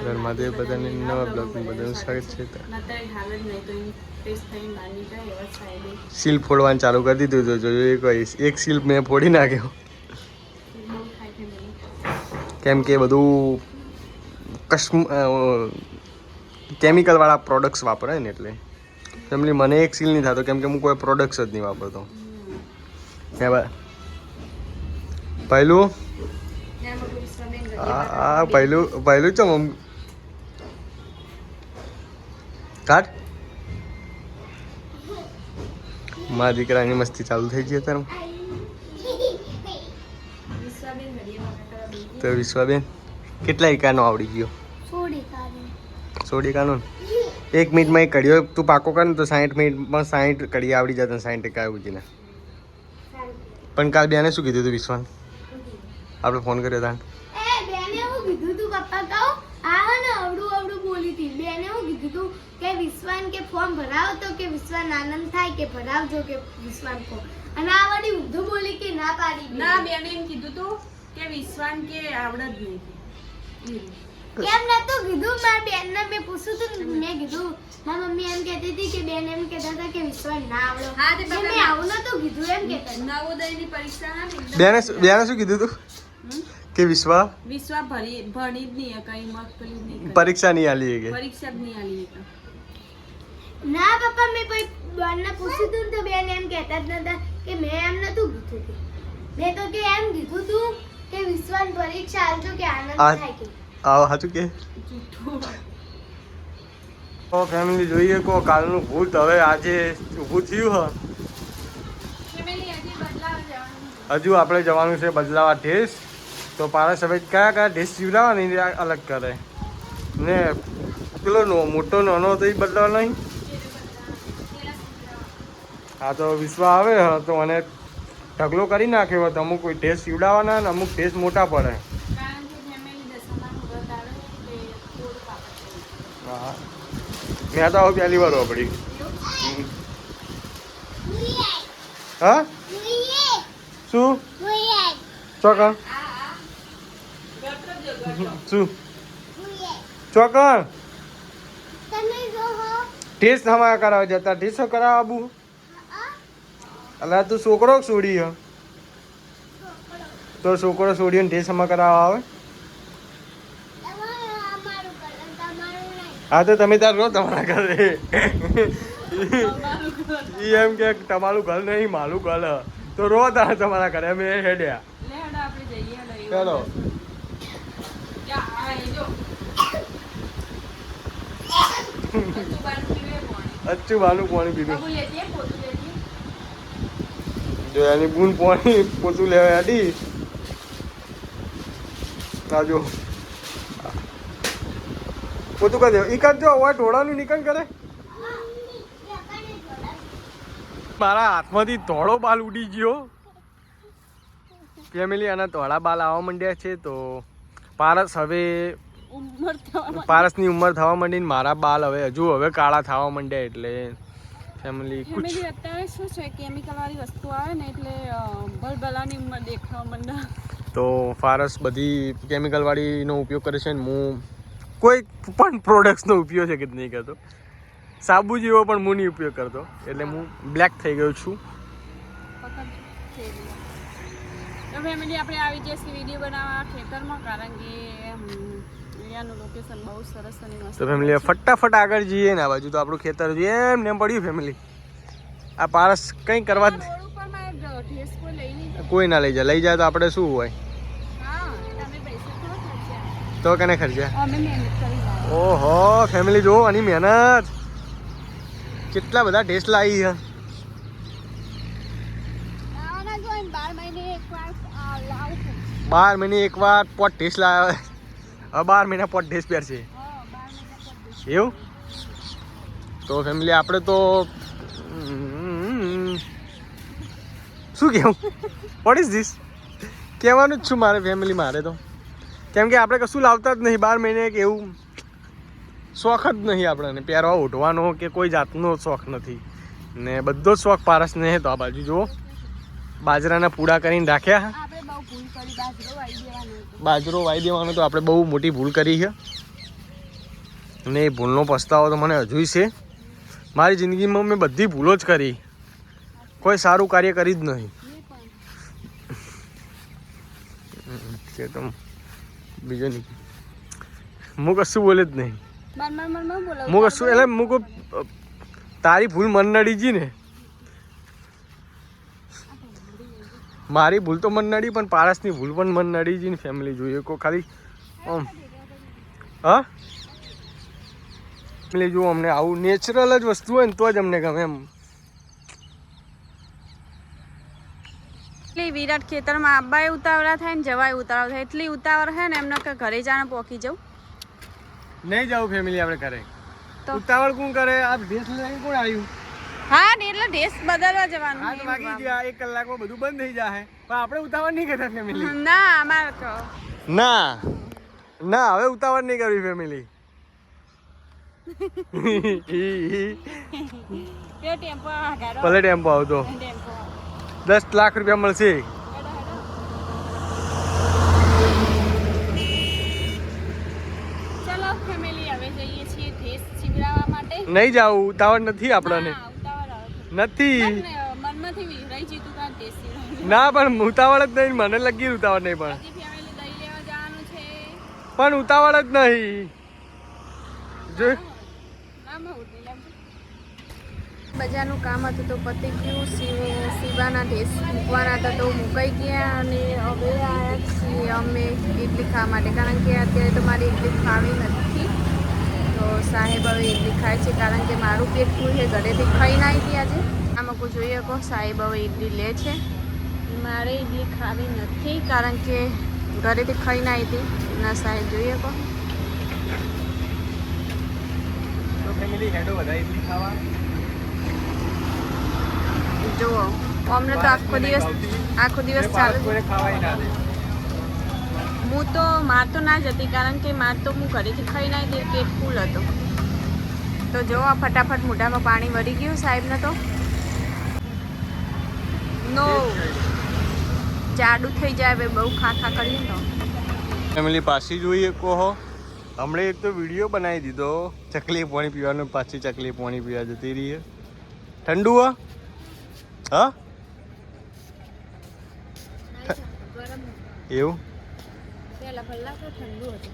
ઘરમાંથી બધાને નવા બ્લોગનું બધાનું સ્વાગત છે. સીલ ફોડવાનું ચાલુ કરી દીધું તો જોયું એક સીલ મેં ફોડી નાખ્યો કેમ કે બધું કેમિકલ વાળા પ્રોડક્ટ્સ વાપરે ને એટલે ફેમિલી મને એક સીલ નહીં થતો કેમ કે હું કોઈ પ્રોડક્ટ્સ જ નહીં વાપરતો. પહેલું પહેલું ચમ કાઢ મારા દીકરાની મસ્તી ચાલુ થઈ ગઈ અત્યારે. તો વિશ્વાબેન કેટલા એકાનો આવડી ગયો? 16 એકાનો. 1 મિનિટમાં એક કડીઓ તું પાકો કર ને તો 60 મિનિટમાં 60 કડી આવડી જતા 60 એકા ઉજીને. પણ કાલ બેને શું કીધું તું વિશ્વાન? આપણે ફોન કર્યો હતા. વિશ્વાન કે ફોર્મ ભરાવો તો કે વિશ્વાન આનંદ થાય કે ભરાવજો કે વિશ્વાન ફોર્મ અને આ વાળી ઊંધું બોલી કે ના પાડી ના બેને એમ કીધું તું કે વિશ્વાન કે આવડત નહીં કેમ નતું કીધું મારા બેન ને મેં પૂછ્યું તું મેં કીધું મારી મમ્મી એમ કહેતી હતી કે બેન એમ કહેતા હતા કે વિશ્વાન ના આવડો હા તે મેં આવું નતું કીધું એમ કહેતા નવોદયની પરીક્ષા ના બેને શું કીધું તું કે વિશ્વા ભણી જ નહીં કઈ મત પેલું નહીં પરીક્ષા નહીં આલી કે પરીક્ષા જ નહીં આલી ના પપ્પા મેં કોઈ બેનને પૂછ્યું તું તો બેન એમ કહેતા જ નતા કે મેં એમ નતું કીધું મેં તો કે એમ કીધું તું કે વિશ્વાન પરીક્ષા આવજો કે આનંદ થાય કે આવો સાચું કે ઓ ફેમિલી જોઈએ કો કાલનું ભૂત હવે આજે ઊભું થયું હજુ આપણે જવાનું છે બદલાવા ઢેસ તો પારસ હવે કયા ઢેસ જીવડાવવાની અલગ કરે ને પેલો મોટો નાનો તો એ બદલાવા નહીં. હા તો વિશ્વા આવે તો મને ઢગલો કરી નાખ્યો તો અમુક કોઈ ટેસ્ટ સીવડાવવાના ને અમુક ટેસ્ટ મોટા પડે. હા મેં તો આવું પહેલી વાર વાપરી. હા શું ચોકન શું ચોકન ટેસ્ટ હમણાં કરાવવા જતા ટેસ્ટ કરાવવા આબુ અલા તું છોકરો છોડી હ તો છોકરો છોડીને ટેસ્ટ હમણાં કરાવવા આવે. હા તો તમે તાર રહો તમારા ઘરે એમ કે તમારું ઘર નહીં મારું ઘર તો રો તાર તમારા ઘરે અમે હેડ્યા ચાલો. અચ્છું બાનું પાણી પીધું જો એની બૂન પાણી પોતું લેવા હતી જો પોતું કરી દે ઈકાદ જો હવે ઢોળાનું નીકળ કરે. મારા હાથમાંથી ધોળો બાલ ઉડી ગયો ફેમિલી આના ધોળા બાલ આવવા માંડ્યા છે તો પારસની ઉંમર થવા માંડી મારા બાલ હવે કાળા થવા માંડ્યા એટલે ફેમિલી અત્યારે શું છે કેમિકલ વાળી વસ્તુ આવે ને એટલે ભલભલાની ઉંમર દેખાવા માંડ્યા તો પારસ બધી કેમિકલ વાળીનો ઉપયોગ કરે છે ને હું કોઈ પણ પ્રોડક્ટ્સનો ઉપયોગ છે કે નહીં કરતો. સાબુ જેવો પણ હું નહીં ઉપયોગ કરતો એટલે હું બ્લેક થઈ ગયો છું. તો ફેમિલી આપણે આવી જશે વિડીયો બનાવવા ખેતરમાં કારણ કે એરિયાનું લોકેશન બહુ સરસ અને મસ્ત. તો ફેમિલી ફટાફટ આગળ જઈએ ને આ બાજુ તો આપણું ખેતર એમ ને એમ પડ્યું ફેમિલી. આ પારસ કંઈ કરવા કોઈ ના લઈ જાય તો આપણે શું હોય તો કને ખર્ચા. ઓહો ફેમિલી જો આની મહેનત કેટલા બધા ટેસ્ટ લાવી છે. 12 મહિને એકવાર પોટ ટેસ્ટ લાવે. હવે 12 મહિના પોટ ટેસ્ટ પહેરશે એવું. તો ફેમિલી આપણે તો શું કહેવું વોટ ઇઝ ધીસ કહેવાનું જ છું મારે ફેમિલી મારે તો કેમ કે આપણે કશું લાવતા જ નહીં 12 મહિને કે એવું શોખ જ નહીં આપણને પહેરવા ઉઠવાનો કે કોઈ જાતનો શોખ નથી ને બધો જ શોખ પારસને તો આ બાજુ જુઓ બાજરાના પૂડા કરીને રાખ્યા. બાજરો વાઈ દેવાનો તો આપણે બહુ મોટી ભૂલ કરી છે અને એ ભૂલનો પસ્તાવો તો મને હજુય છે. મારી જિંદગીમાં મેં બધી ભૂલો જ કરી, કોઈ સારું કાર્ય કરી જ નહીં. કે તો બીજો નહીં, હું કશું બોલે જ નહીં. હું કશું એટલે હું કોઈ તારી ભૂલ મન નડી જી ને, મારી ભૂલ તો મન નડી પણ પારસની ભૂલ પણ મન નડી જી ને. ફેમિલી જોઈએ કો ખાલી આમ હા ફેમિલી જુઓ, અમને આવું નેચરલ જ વસ્તુ હોય ને તો જ અમને ગમે એમ. એટલી વિરાટ ખેતરમાં આબાય ઉતાવળા થાય ને જવાય ઉતાવળા થાય, એટલી ઉતાવળ છે ને એમને કે ઘરે જાણે પોકી જાઉં. નહીં જાવ ફેમિલી આપણે કરે તો ઉતાવળ કોણ કરે? આ ડ્રેસ લઈને કોણ આવ્યું? હા ને એટલે ડ્રેસ બદલવા જવાનું. 8 વાગી ગયા, 1 કલાકમાં બધું બંધ થઈ જાય પણ આપણે ઉતાવળ નહીં કરતા ફેમિલી. ના અમારે તો ના ના હવે ઉતાવળ નહીં કરવી ફેમિલી. ભલે ટેમ્પો આવતો 10 લાખ રૂપિયા મળશે. ચલો ફેમિલી હવે જઈએ છીએ ડ્રેસ સીવડાવવા માટે. નહીં જાવ, ઉતાવળ નથી આપણને. ના, ઉતાવળ આવે છે. નથી મનમાંથી વિહરાઈ જીતું કાં ડ્રેસ સીવડાવવાનું. ના પણ ઉતાવળ જ નહીં, મને લગી ઉતાવળ નહીં પણ હજી ફેમિલી દહીં લેવા જવાનું છે. પણ ઉતાવળ જ નહીં. જો બજારનું કામ હતું તો પતી ગયું. સીવાના ડ્રેસ મૂકવાના હતા તો મુકાઈ ગયા અને હવે આવ્યા છીએ અમે ઇડલી ખાવા માટે, કારણ કે અત્યારે તો મારી ઇડલી ખાવી નથી. તો સાહેબ હવે ઇડલી ખાય છે કારણ કે મારું પેટ ફૂલ છે, ઘરેથી ખાઈને આવી હતી આજે. આમાં કોઈ જોઈએ કહો સાહેબ હવે ઇડલી લે છે. મારે ઇડલી ખાવી નથી કારણ કે ઘરેથી ખાઈને આવી હતી. ના સાહેબ જોઈએ કહો તો ફેમિલી હેડો બધા ઇડલી ખાવા. જુઓ અમને તો આખો દિવસ ચાલુ. ખાવાય ના દે. હું તો માર તો ના જતી કારણ કે માર તો હું ઘરેથી ખાઈ ના હતી, પેટ ફૂલ હતો. તો જો આ ફટાફટ મોઢામાં પાણી વળી ગયું સાહેબને. તો નો જાડું થઈ જાય હવે બહુ ખા કરીએ તો. ફેમિલી પાછી જોઈએ કહો. હમણાં એક તો વિડીયો બનાવી દીધો ચકલી પાણી પીવાનું, પાછી ચકલી પાણી પીવા જતી રહી. ઠંડુ હા એવું પહેલા ઠંડુ હતું.